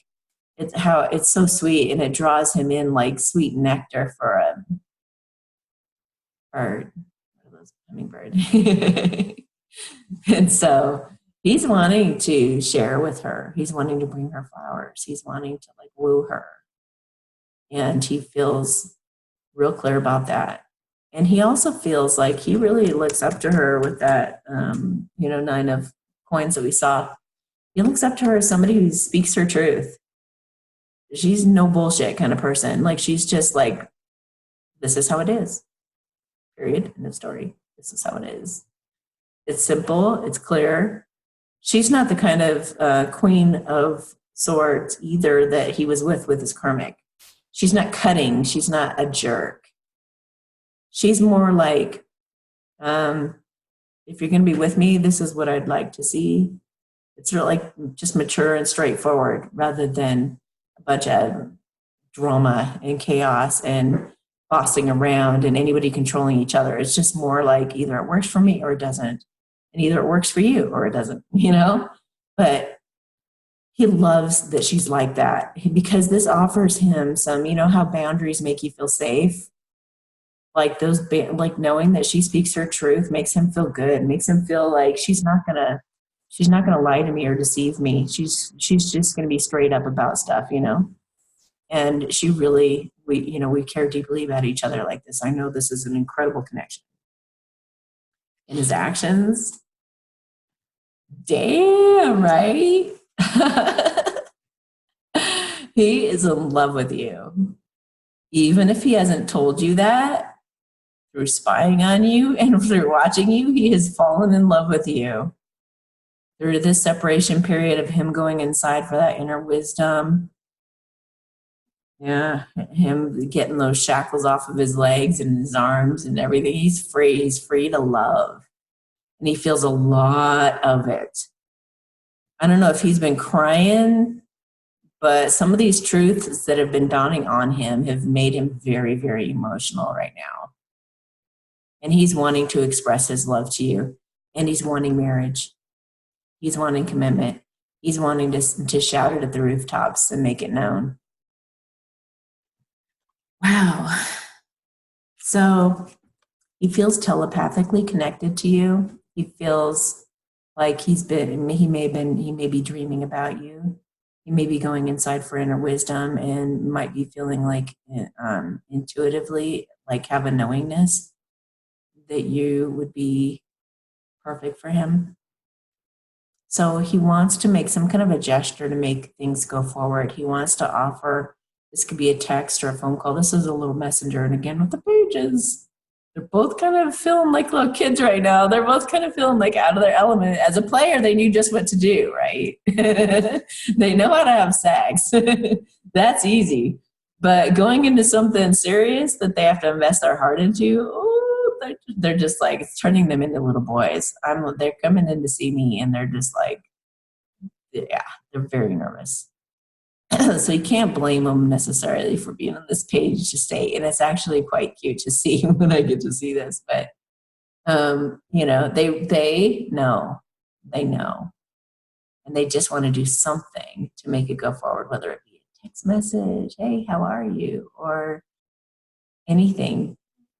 it's so sweet, and it draws him in like sweet nectar for a bird, those hummingbird. And so he's wanting to share with her. He's wanting to bring her flowers. He's wanting to like woo her. And he feels real clear about that. And he also feels like he really looks up to her with that, 9 of coins that we saw. He looks up to her as somebody who speaks her truth. She's no bullshit kind of person. Like, she's just like, this is how it is. Period. End of story. This is how it is. It's simple. It's clear. She's not the kind of queen of swords either that he was with his karmic. She's not cutting. She's not a jerk. She's more like, if you're going to be with me, this is what I'd like to see. It's really like just mature and straightforward rather than a bunch of drama and chaos and bossing around and anybody controlling each other. It's just more like either it works for me or it doesn't. And either it works for you or it doesn't, But he loves that she's like that because this offers him some, how boundaries make you feel safe. Like like knowing that she speaks her truth makes him feel good, makes him feel like she's not gonna lie to me or deceive me. She's just gonna be straight up about stuff, And she really, we care deeply about each other like this. I know this is an incredible connection. In his actions, damn right. He is in love with you. Even if he hasn't told you that, through spying on you and through watching you, he has fallen in love with you. Through this separation period of him going inside for that inner wisdom, him getting those shackles off of his legs and his arms and everything, he's free. He's free to love. And he feels a lot of it. I don't know if he's been crying, but some of these truths that have been dawning on him have made him very, very emotional right now. And he's wanting to express his love to you. And he's wanting marriage. He's wanting commitment. He's wanting to shout it at the rooftops and make it known. Wow. So he feels telepathically connected to you. He feels like he may be dreaming about you. He may be going inside for inner wisdom and might be feeling like intuitively, like have a knowingness that you would be perfect for him. So he wants to make some kind of a gesture to make things go forward. He wants to offer, this could be a text or a phone call. This is a little messenger. And again, with the pages, they're both kind of feeling like little kids right now. They're both kind of feeling like out of their element. As a player, they knew just what to do, right? They know how to have sex. That's easy. But going into something serious that they have to invest their heart into, they're just like, it's turning them into little boys. They're coming in to see me, and they're just like, they're very nervous. So you can't blame them necessarily for being on this page to stay. And it's actually quite cute to see when I get to see this. But, they know. They know. And they just want to do something to make it go forward, whether it be a text message, hey, how are you? Or anything,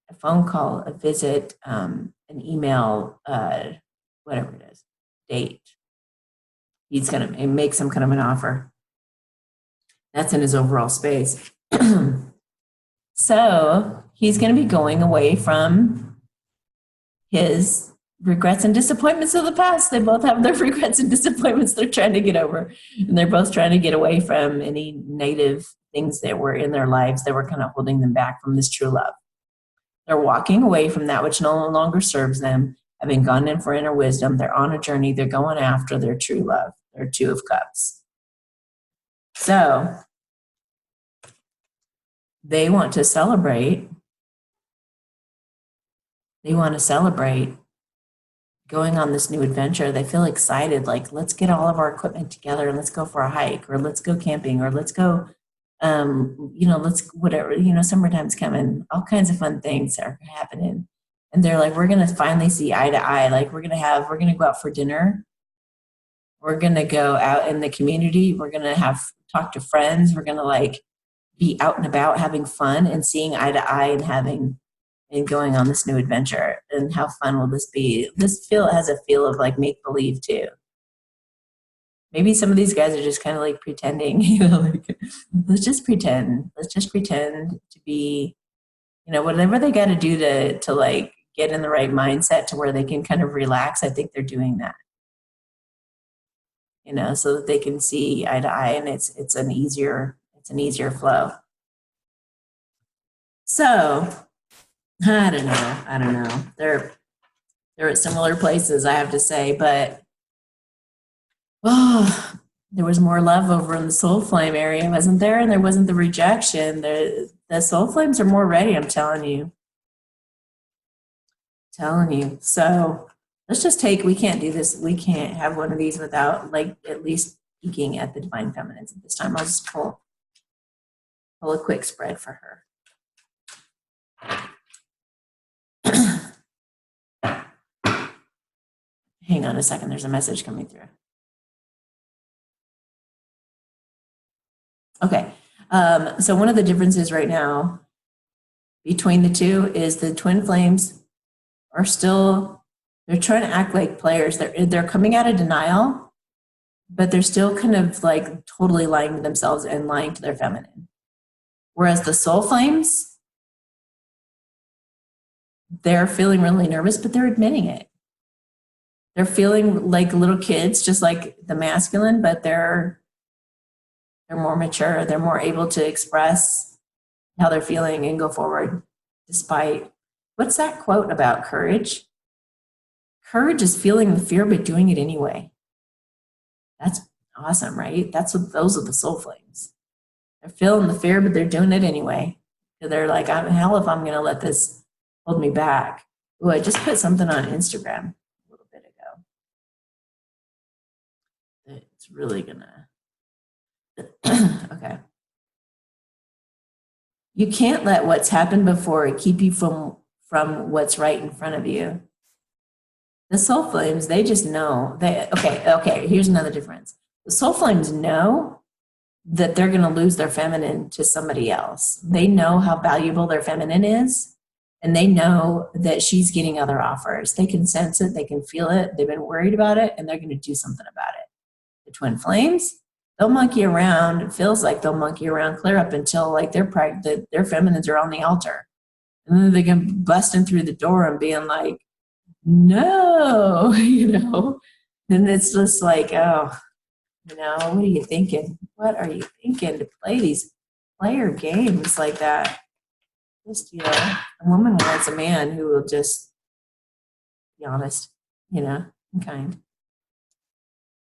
a phone call, a visit, an email, whatever it is, date. He's going to make some kind of an offer. That's in his overall space. So he's going to be going away from his regrets and disappointments of the past. They both have their regrets and disappointments they're trying to get over. And they're both trying to get away from any negative things that were in their lives that were kind of holding them back from this true love. They're walking away from that which no longer serves them, having gone in for inner wisdom. They're on a journey. They're going after their true love, their Two of Cups. So they want to celebrate. They want to celebrate going on this new adventure. They feel excited, like, let's get all of our equipment together and let's go for a hike, or let's go camping, or let's go let's whatever, summertime's coming, all kinds of fun things are happening. And they're like, we're going to finally see eye to eye. Like we're going to go out for dinner. We're going to go out in the community. We're going to talk to friends. We're going to like be out and about having fun and seeing eye to eye and going on this new adventure. And how fun will this be? This has a feel of like make believe too. Maybe some of these guys are just kind of like pretending, like, let's just pretend to be, whatever they got to do to like get in the right mindset to where they can kind of relax. I think they're doing that, so that they can see eye to eye, and it's an easier flow. So I don't know. They're at similar places, I have to say, but there was more love over in the soul flame area, wasn't there? And there wasn't the rejection. The soul flames are more ready, I'm telling you. So let's just we can't do this. We can't have one of these without like at least peeking at the divine feminines at this time. I'll just pull a quick spread for her. Hang on a second. There's a message coming through. Okay. So one of the differences right now between the two is the twin flames are still, they're trying to act like players. They're coming out of denial, but they're still kind of like totally lying to themselves and lying to their feminine. Whereas the soul flames, they're feeling really nervous, but they're admitting it. They're feeling like little kids, just like the masculine, but they're more mature. They're more able to express how they're feeling and go forward despite, what's that quote about courage? Courage is feeling the fear, but doing it anyway. That's awesome, right? Those are the soul flames. They're feeling the fear, but they're doing it anyway. They're like, hell if I'm going to let this hold me back. Ooh, I just put something on Instagram a little bit ago. It's really going to... Okay. You can't let what's happened before keep you from what's right in front of you. The soul flames, they just know. Okay, here's another difference. The soul flames know that they're going to lose their feminine to somebody else. They know how valuable their feminine is, and they know that she's getting other offers. They can sense it, they can feel it, they've been worried about it, and they're going to do something about it. The twin flames, they'll monkey around. It feels like they'll monkey around clear up until like their feminines are on the altar. And then they can bust in through the door and being like, no, And it's just like, oh, what are you thinking? What are you thinking to play these player games like that? Just, a woman wants a man who will just be honest, and kind.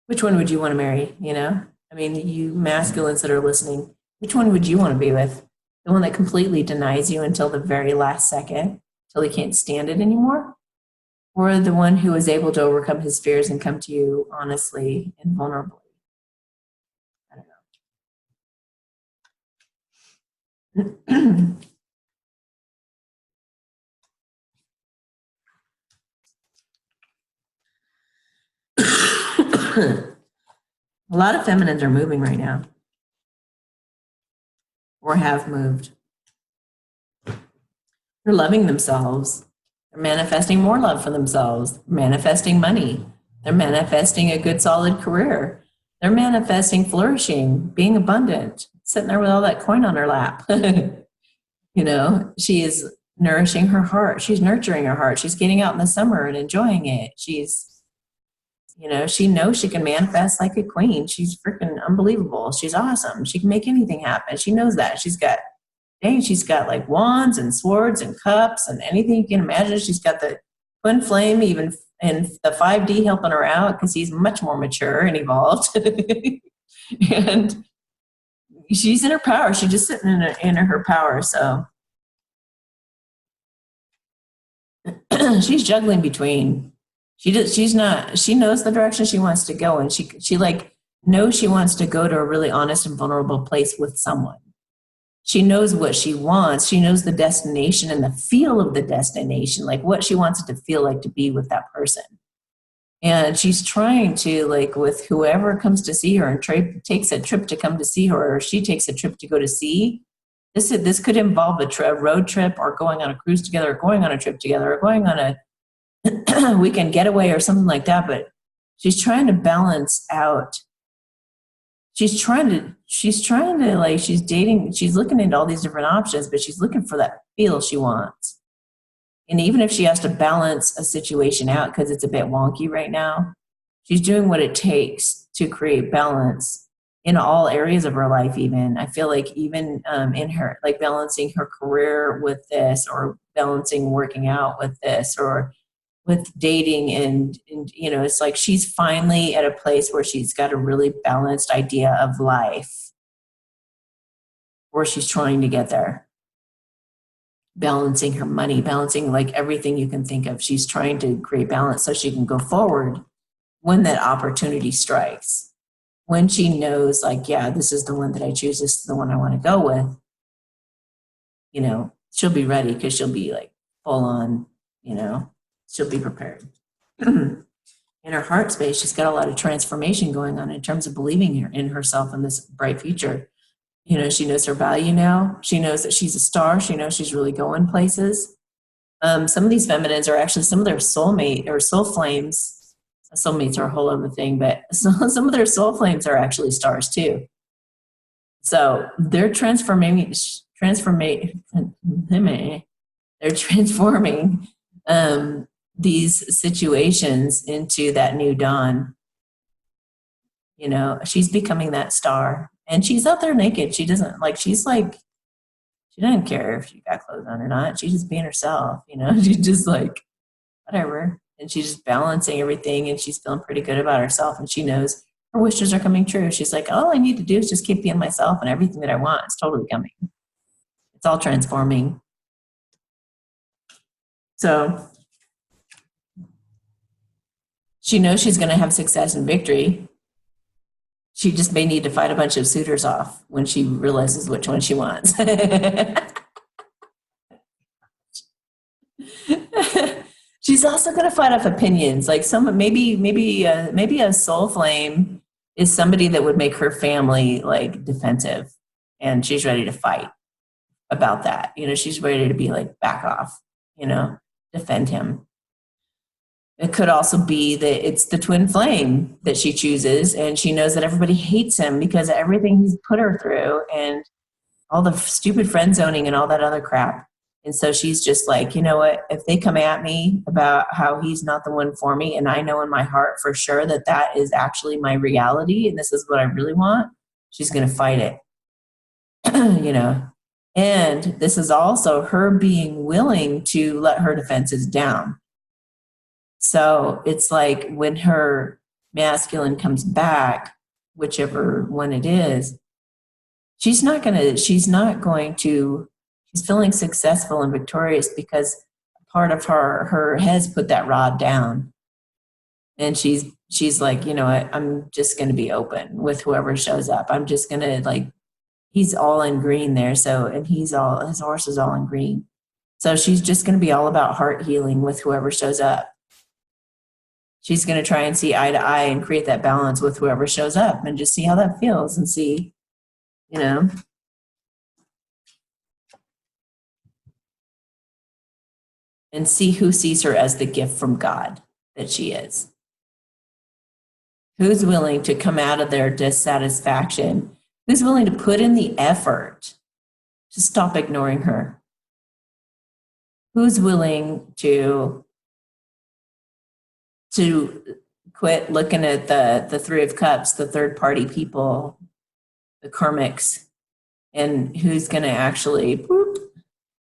Which one would you want to marry, I mean, you masculines that are listening, which one would you want to be with? The one that completely denies you until the very last second, till he can't stand it anymore? Or the one who is able to overcome his fears and come to you honestly and vulnerably? I don't know. A lot of feminines are moving right now, or have moved. They're loving themselves. They're manifesting more love for themselves, manifesting money. They're manifesting a good, solid career. They're manifesting flourishing, being abundant, sitting there with all that coin on her lap. She is nourishing her heart. She's nurturing her heart. She's getting out in the summer and enjoying it. She's, she knows she can manifest like a queen. She's freaking unbelievable. She's awesome. She can make anything happen. She knows that. She's got like wands and swords and cups and anything you can imagine. She's got the twin flame, even in the 5D helping her out because he's much more mature and evolved. And she's in her power. She's just sitting in her power. So she's juggling between. She knows the direction she wants to go, and she like knows she wants to go to a really honest and vulnerable place with someone. she knows what she wants. She knows the destination and the feel of the destination, like what she wants it to feel like to be with that person. And she's trying to, like, with whoever comes to see her and takes a trip to come to see her, or she takes a trip to go to see, this could involve a road trip, or going on a cruise together, or going on a trip together, or going on a weekend getaway or something like that. But she's trying to balance out. She's trying to like, she's dating, she's looking into all these different options, but she's looking for that feel she wants. And even if she has to balance a situation out because it's a bit wonky right now, she's doing what it takes to create balance in all areas of her life. Even I feel like even in her, like balancing her career with this, or balancing working out with this, or with dating, and you know, it's like she's finally at a place where she's got a really balanced idea of life, or she's trying to get there. Balancing her money, balancing like everything you can think of. She's trying to create balance so she can go forward when that opportunity strikes. When she knows, like, yeah, this is the one that I choose, this is the one I want to go with, you know, she'll be ready, because she'll be like full on, you know, she'll be prepared. In her heart space, she's got a lot of transformation going on in terms of believing in herself and this bright future. You know, she knows her value now. She knows that she's a star. She knows she's really going places. Some of these feminines are actually some of their soulmate or soul flames. Soulmates are a whole other thing, but some of their soul flames are actually stars too. So they're transforming these situations into that new dawn. You know, she's becoming that star. And she's out there naked. She doesn't care if she got clothes on or not. She's just being herself, you know. She's just like, whatever. And she's just balancing everything, and she's feeling pretty good about herself. And she knows her wishes are coming true. She's like, all I need to do is just keep being myself, and everything that I want is totally coming. It's all transforming. So she knows she's going to have success and victory. She just may need to fight a bunch of suitors off when she realizes which one she wants. She's also going to fight off opinions. Like maybe a soul flame is somebody that would make her family like defensive, and she's ready to fight about that. You know, she's ready to be like, back off, you know, defend him. It could also be that it's the twin flame that she chooses, and she knows that everybody hates him because of everything he's put her through and all the stupid friend zoning and all that other crap. And so she's just like, you know what, if they come at me about how he's not the one for me, and I know in my heart for sure that that is actually my reality and this is what I really want, she's going to fight it. You know, and this is also her being willing to let her defenses down. So it's like when her masculine comes back, whichever one it is, she's feeling successful and victorious because part of her has put that rod down. And she's like, you know what, I'm just going to be open with whoever shows up. I'm just going to, like, he's all in green there. So, and his horse is all in green. So she's just going to be all about heart healing with whoever shows up. She's going to try and see eye to eye and create that balance with whoever shows up and just see how that feels and see, you know. And see who sees her as the gift from God that she is. Who's willing to come out of their dissatisfaction? Who's willing to put in the effort to stop ignoring her? Who's willing to quit looking at the Three of Cups, the third party people, the karmics, and who's going to actually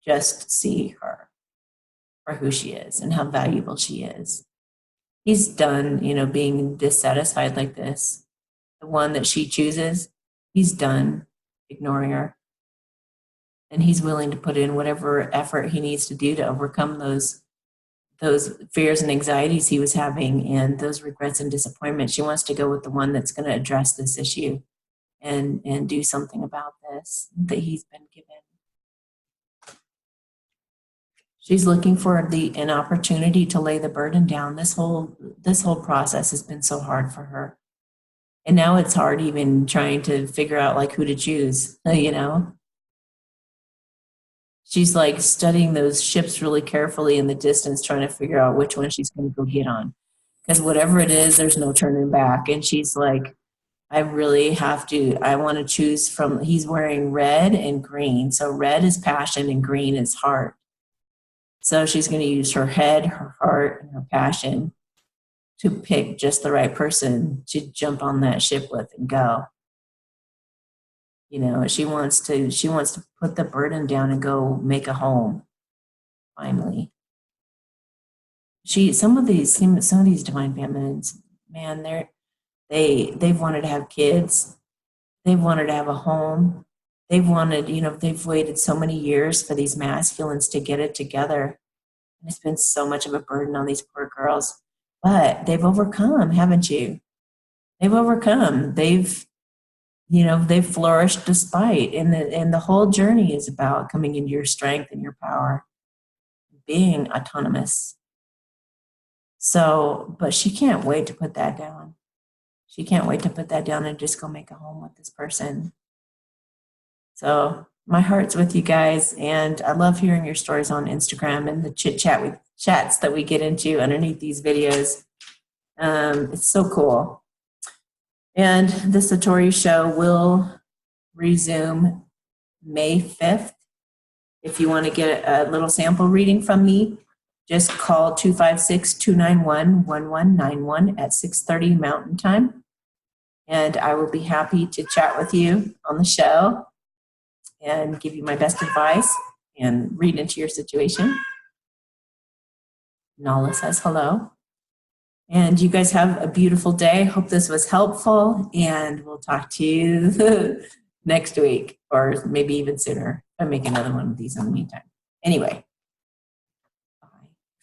just see her for who she is and how valuable she is? He's done, you know, being dissatisfied like this. The one that she chooses, he's done ignoring her. And he's willing to put in whatever effort he needs to do to overcome those fears and anxieties he was having and those regrets and disappointments. She wants to go with the one that's going to address this issue and do something about this that he's been given. She's looking for an opportunity to lay the burden down. This whole process has been so hard for her. And now it's hard even trying to figure out like who to choose, you know? She's like studying those ships really carefully in the distance, trying to figure out which one she's going to go get on. Because whatever it is, there's no turning back. And she's like, I really have to, I want to choose from, he's wearing red and green. So red is passion and green is heart. So she's going to use her head, her heart, and her passion to pick just the right person to jump on that ship with and go. You know, she wants to put the burden down and go make a home. Finally, some of these divine feminines, man, they've wanted to have kids, they've wanted to have a home, they've waited so many years for these masculines to get it together, and it's been so much of a burden on these poor girls. But they've overcome, haven't you? They've overcome. They've flourished despite, and the whole journey is about coming into your strength and your power, being autonomous. So, but she can't wait to put that down. She can't wait to put that down and just go make a home with this person. So my heart's with you guys, and I love hearing your stories on Instagram and the chats that we get into underneath these videos. It's so cool. And the Satori Show will resume May 5th. If you want to get a little sample reading from me, just call 256-291-1191 at 6:30 Mountain Time. And I will be happy to chat with you on the show and give you my best advice and read into your situation. Nala says hello. And you guys have a beautiful day. Hope this was helpful, and we'll talk to you next week, or maybe even sooner. I'll make another one of these in the meantime. Anyway,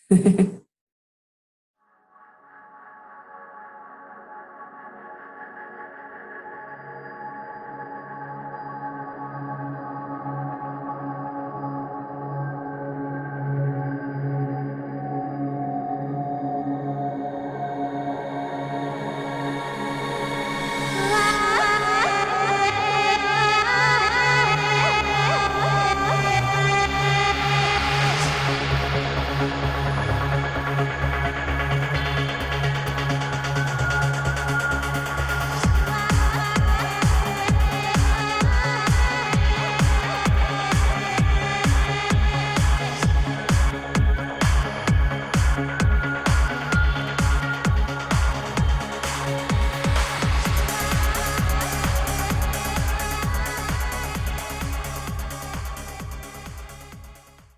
bye.